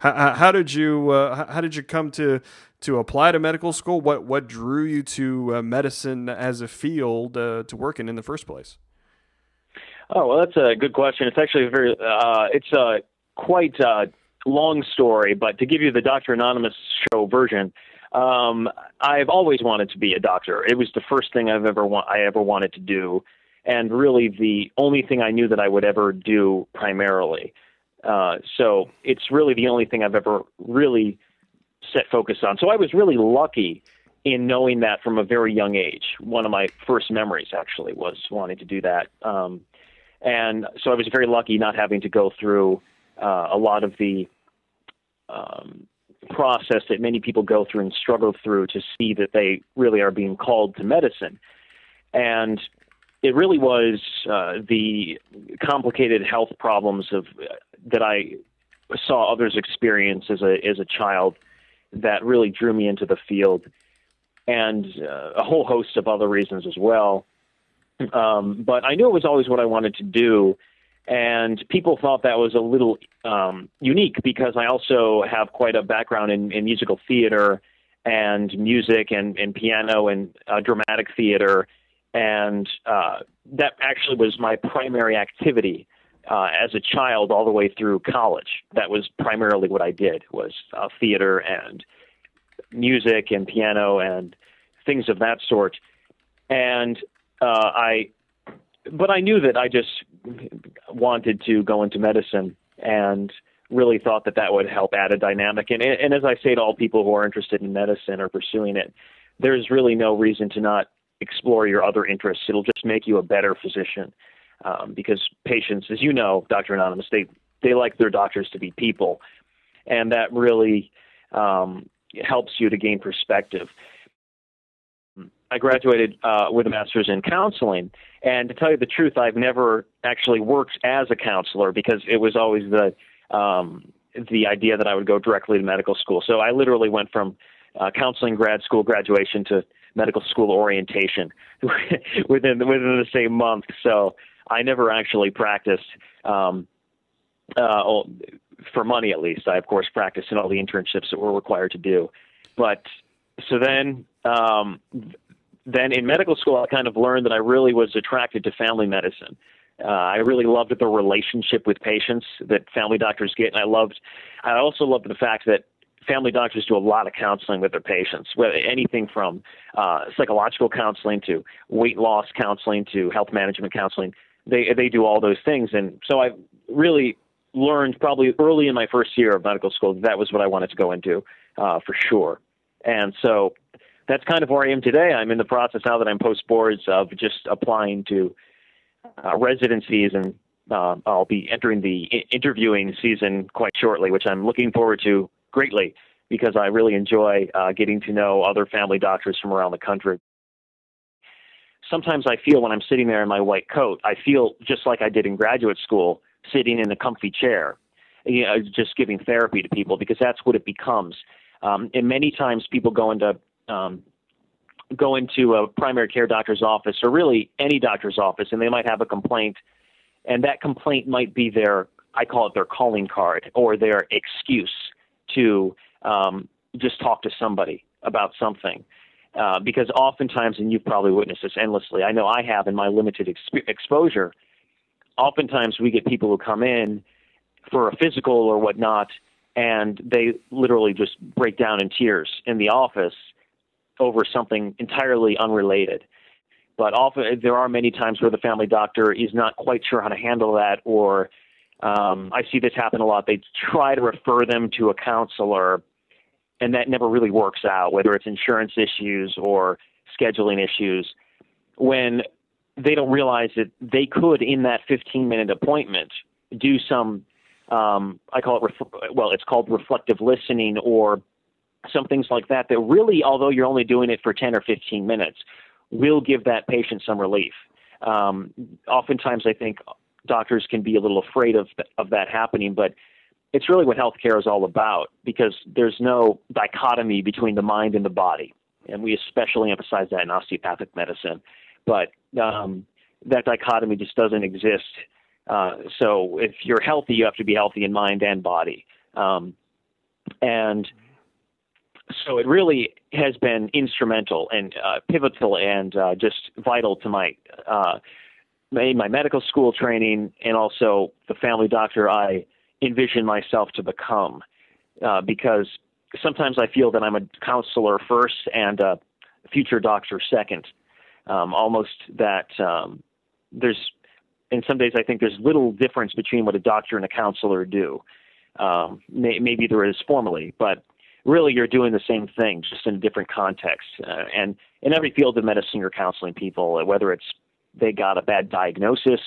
how did you come to apply to medical school? What drew you to medicine as a field to work in the first place? Oh, well, that's a good question. It's actually it's a quite long story, but to give you the Dr. Anonymous show version, I've always wanted to be a doctor. It was the first thing I ever wanted to do, and really the only thing I knew that I would ever do primarily. So it's really the only thing I've ever really set focus on. So I was really lucky in knowing that from a very young age. One of my first memories actually was wanting to do that. And so I was very lucky not having to go through a lot of the process that many people go through and struggle through to see that they really are being called to medicine. And it really was the complicated health problems that I saw others experience as a child that really drew me into the field, and a whole host of other reasons as well. But I knew it was always what I wanted to do, and people thought that was a little unique because I also have quite a background in musical theater and music and piano and dramatic theater, and that actually was my primary activity as a child all the way through college. That was primarily what I did, was theater and music and piano and things of that sort. And but I knew that I just wanted to go into medicine and really thought that would help add a dynamic. And as I say to all people who are interested in medicine or pursuing it, there's really no reason to not explore your other interests. It'll just make you a better physician. Because patients, as you know, Dr. Anonymous, they like their doctors to be people, and that really helps you to gain perspective. I graduated with a master's in counseling, and to tell you the truth, I've never actually worked as a counselor because it was always the idea that I would go directly to medical school. So I literally went from counseling grad school graduation to medical school orientation within the same month. So I never actually practiced for money, at least. I, of course, practiced in all the internships that we're required to do. But so then in medical school, I kind of learned that I really was attracted to family medicine. I really loved the relationship with patients that family doctors get, and I also loved the fact that family doctors do a lot of counseling with their patients, anything from psychological counseling to weight loss counseling to health management counseling. They do all those things. And so I really learned probably early in my first year of medical school that was what I wanted to go into for sure. And so that's kind of where I am today. I'm in the process now that I'm post-boards of just applying to residencies, and I'll be entering the interviewing season quite shortly, which I'm looking forward to greatly because I really enjoy getting to know other family doctors from around the country. Sometimes I feel when I'm sitting there in my white coat, I feel just like I did in graduate school, sitting in a comfy chair, just giving therapy to people, because that's what it becomes. And many times people go into a primary care doctor's office, or really any doctor's office, and they might have a complaint, and that complaint might be I call it their calling card or their excuse to just talk to somebody about something. Because oftentimes, and you've probably witnessed this endlessly, I know I have in my limited exposure, oftentimes we get people who come in for a physical or whatnot, and they literally just break down in tears in the office over something entirely unrelated. But often there are many times where the family doctor is not quite sure how to handle that, or I see this happen a lot. They try to refer them to a counselor, and that never really works out, whether it's insurance issues or scheduling issues, when they don't realize that they could, in that 15-minute appointment, do some, I call it, it's called reflective listening, or some things like that really, although you're only doing it for 10 or 15 minutes, will give that patient some relief. Oftentimes, I think doctors can be a little afraid of that happening, but it's really what healthcare is all about, because there's no dichotomy between the mind and the body. And we especially emphasize that in osteopathic medicine. But that dichotomy just doesn't exist. So if you're healthy, you have to be healthy in mind and body. And so it really has been instrumental and pivotal and just vital to my medical school training and also the family doctor I envision myself to become. Because sometimes I feel that I'm a counselor first and a future doctor second. Almost that and some days I think there's little difference between what a doctor and a counselor do. Maybe there is formally, but really you're doing the same thing, just in a different context. And in every field of medicine, you're counseling people, whether it's they got a bad diagnosis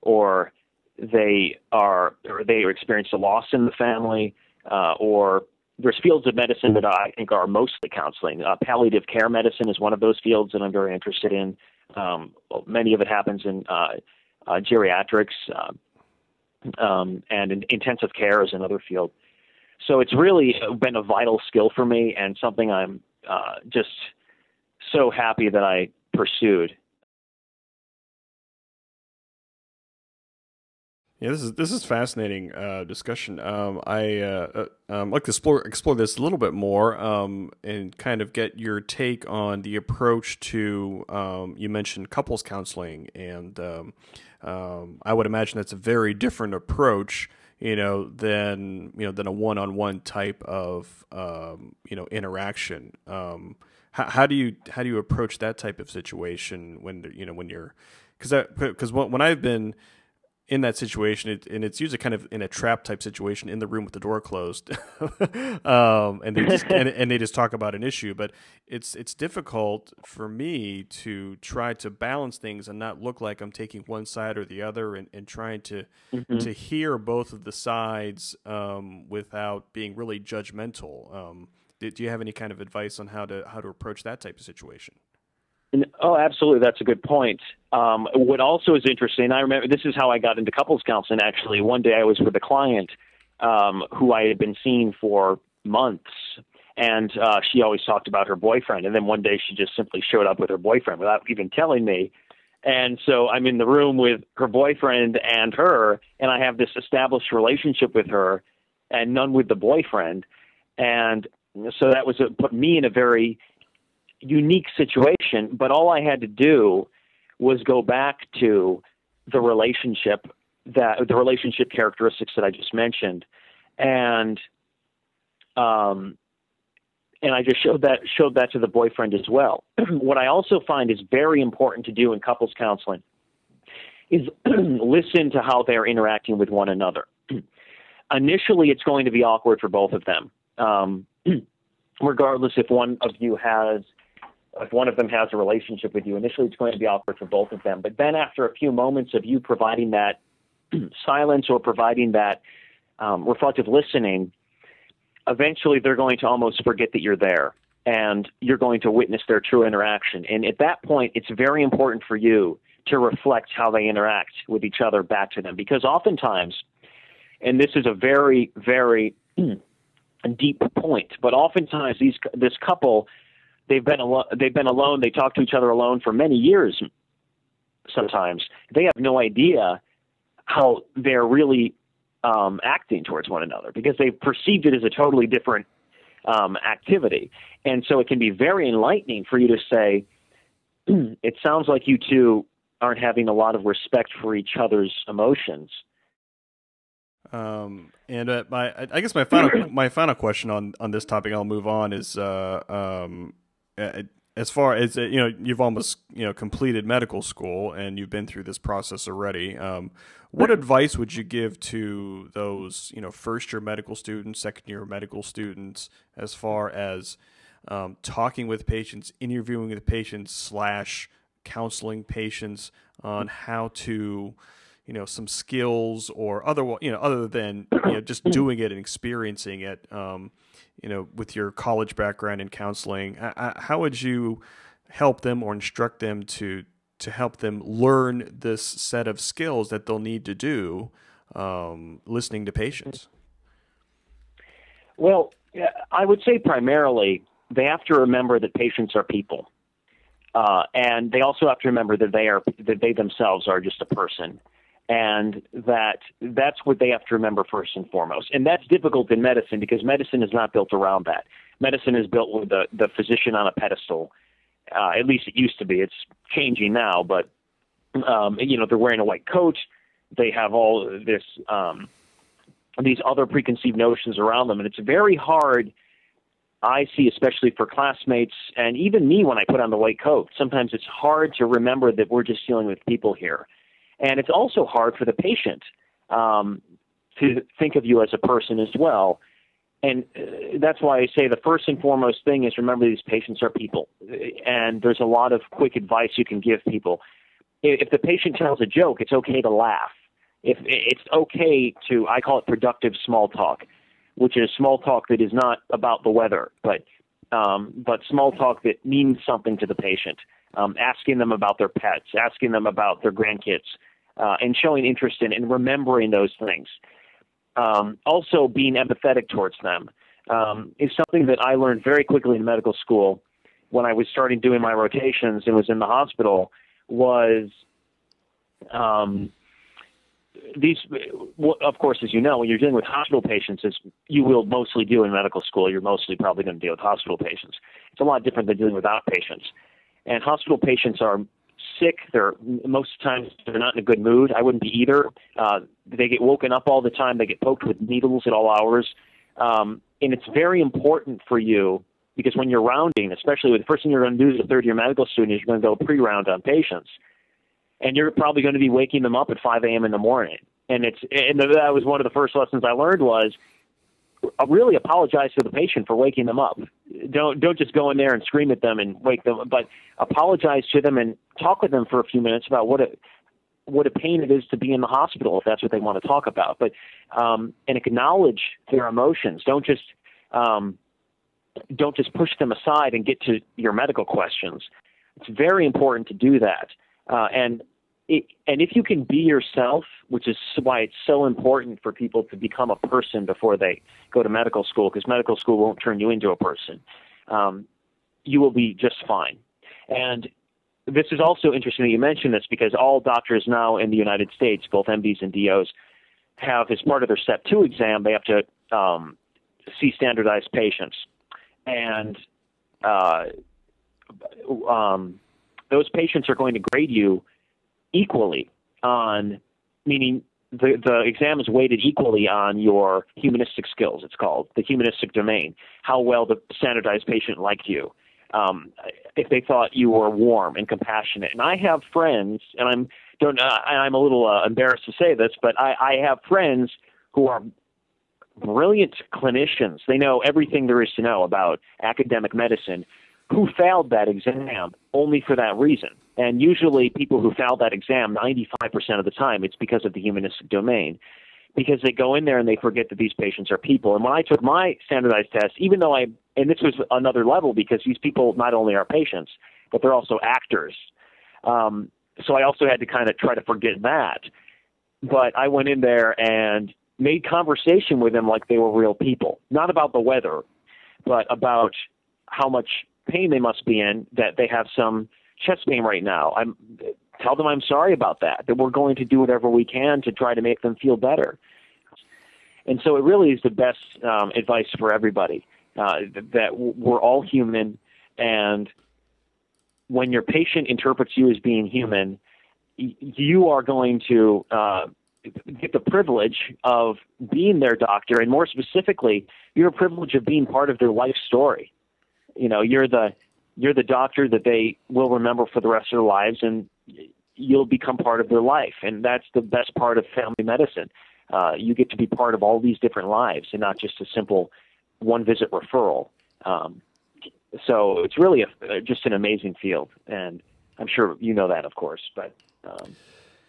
or they experienced a loss in the family, or there's fields of medicine that I think are mostly counseling. Palliative care medicine is one of those fields that I'm very interested in. Many of it happens in geriatrics, and intensive care is another field. So it's really been a vital skill for me and something I'm just so happy that I pursued. Yeah, this is fascinating discussion. I like to explore this a little bit more and kind of get your take on the approach to you mentioned couples counseling, and I would imagine that's a very different approach, than a one-on-one type of interaction. How do you approach that type of situation when you're because when I've been in that situation, and it's usually kind of in a trap type situation in the room with the door closed, and they just talk about an issue. But it's difficult for me to try to balance things and not look like I'm taking one side or the other, and trying to hear both of the sides without being really judgmental. Do you have any kind of advice on how to approach that type of situation? Oh, absolutely. That's a good point. What also is interesting, I remember this is how I got into couples counseling, actually. One day I was with a client who I had been seeing for months, and she always talked about her boyfriend. And then one day she just simply showed up with her boyfriend without even telling me. And so I'm in the room with her boyfriend and her, and I have this established relationship with her and none with the boyfriend. And so that put me in a very unique situation, but all I had to do was go back to the relationship characteristics that I just mentioned, and I just showed that to the boyfriend as well. What I also find is very important to do in couples counseling is listen to how they're interacting with one another. Initially, it's going to be awkward for both of them, regardless if one of them has a relationship with you. Initially, it's going to be awkward for both of them. But then after a few moments of you providing that silence or providing that reflective listening, eventually they're going to almost forget that you're there, and you're going to witness their true interaction. And at that point, it's very important for you to reflect how they interact with each other back to them. Because oftentimes, and this is a very, very deep point, but oftentimes this couple, they've been alone. They talk to each other alone for many years. Sometimes they have no idea how they're really acting towards one another, because they've perceived it as a totally different activity. And so it can be very enlightening for you to say, it sounds like you two aren't having a lot of respect for each other's emotions. I guess my final question on this topic, I'll move on, is as far as you've almost completed medical school and you've been through this process already. What advice would you give to those first year medical students, second year medical students, as far as talking with patients, interviewing with patients / counseling patients on how to some skills or other than just doing it and experiencing it, with your college background in counseling, how would you help them or instruct them to help them learn this set of skills that they'll need to do listening to patients? Well, I would say primarily they have to remember that patients are people, and they also have to remember that they themselves are just a person. And that's what they have to remember first and foremost. And that's difficult in medicine because medicine is not built around that. Medicine is built with the physician on a pedestal. At least it used to be. It's changing now, but they're wearing a white coat. They have all this these other preconceived notions around them, and it's very hard. I see, especially for classmates and even me when I put on the white coat. Sometimes it's hard to remember that we're just dealing with people here. And it's also hard for the patient to think of you as a person as well. And that's why I say the first and foremost thing is remember these patients are people. And there's a lot of quick advice you can give people. If the patient tells a joke, it's okay to laugh. If it's okay to, I call it productive small talk, which is small talk that is not about the weather, but small talk that means something to the patient. Asking them about their pets, asking them about their grandkids, and showing interest in and remembering those things. Also being empathetic towards them is something that I learned very quickly in medical school when I was starting doing my rotations and was in the hospital was of course, as you know, when you're dealing with hospital patients, as you will mostly do in medical school, you're mostly probably going to deal with hospital patients. It's a lot different than dealing with outpatients. And hospital patients are sick. Most times they're not in a good mood. I wouldn't be either. They get woken up all the time. They get poked with needles at all hours. And it's very important for you because when you're rounding, especially the first thing you're going to do as a third-year medical student is you're going to go pre-round on patients. And you're probably going to be waking them up at 5 a.m. in the morning. And that was one of the first lessons I learned was really apologize to the patient for waking them up. Don't just go in there and scream at them and wake them up, but apologize to them and talk with them for a few minutes about what a pain it is to be in the hospital if that's what they want to talk about. But and acknowledge their emotions. Don't just push them aside and get to your medical questions. It's very important to do that. And if you can be yourself, which is why it's so important for people to become a person before they go to medical school, because medical school won't turn you into a person, you will be just fine. And this is also interesting that you mention this because all doctors now in the United States, both MDs and DOs, have as part of their Step 2 exam, they have to see standardized patients. And those patients are going to grade you equally on, meaning the exam is weighted equally on your humanistic skills, it's called, the humanistic domain, how well the standardized patient liked you, if they thought you were warm and compassionate. And I have friends, and I'm a little embarrassed to say this, but I have friends who are brilliant clinicians. They know everything there is to know about academic medicine, who failed that exam only for that reason. And usually people who failed that exam, 95% of the time, it's because of the humanistic domain, because they go in there and they forget that these patients are people. And when I took my standardized test, even though and this was another level because these people not only are patients, but they're also actors. So I also had to kind of try to forget that. But I went in there and made conversation with them like they were real people, not about the weather, but about how much pain they must be in, that they have some chest pain right now. Tell them I'm sorry about that we're going to do whatever we can to try to make them feel better. And so it really is the best advice for everybody, that we're all human, and when your patient interprets you as being human, you are going to get the privilege of being their doctor, and more specifically, you're a privilege of being part of their life story. You know, you're the doctor that they will remember for the rest of their lives, and you'll become part of their life. And that's the best part of family medicine. You get to be part of all these different lives and not just a simple one-visit referral. So it's really just an amazing field, and I'm sure you know that, of course, but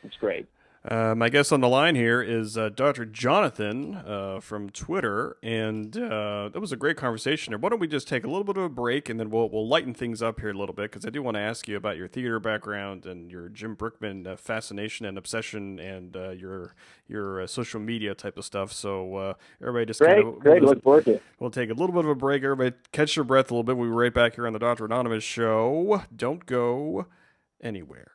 it's great. My guest on the line here is Dr. Jonathan from Twitter, and that was a great conversation. Why don't we just take a little bit of a break, and then we'll lighten things up here a little bit, because I do want to ask you about your theater background and your Jim Brickman fascination and obsession, and your social media type of stuff. So everybody just great. Look forward to it. We'll take a little bit of a break. Everybody catch your breath a little bit. We'll be right back here on the Dr. Anonymous Show. Don't go anywhere.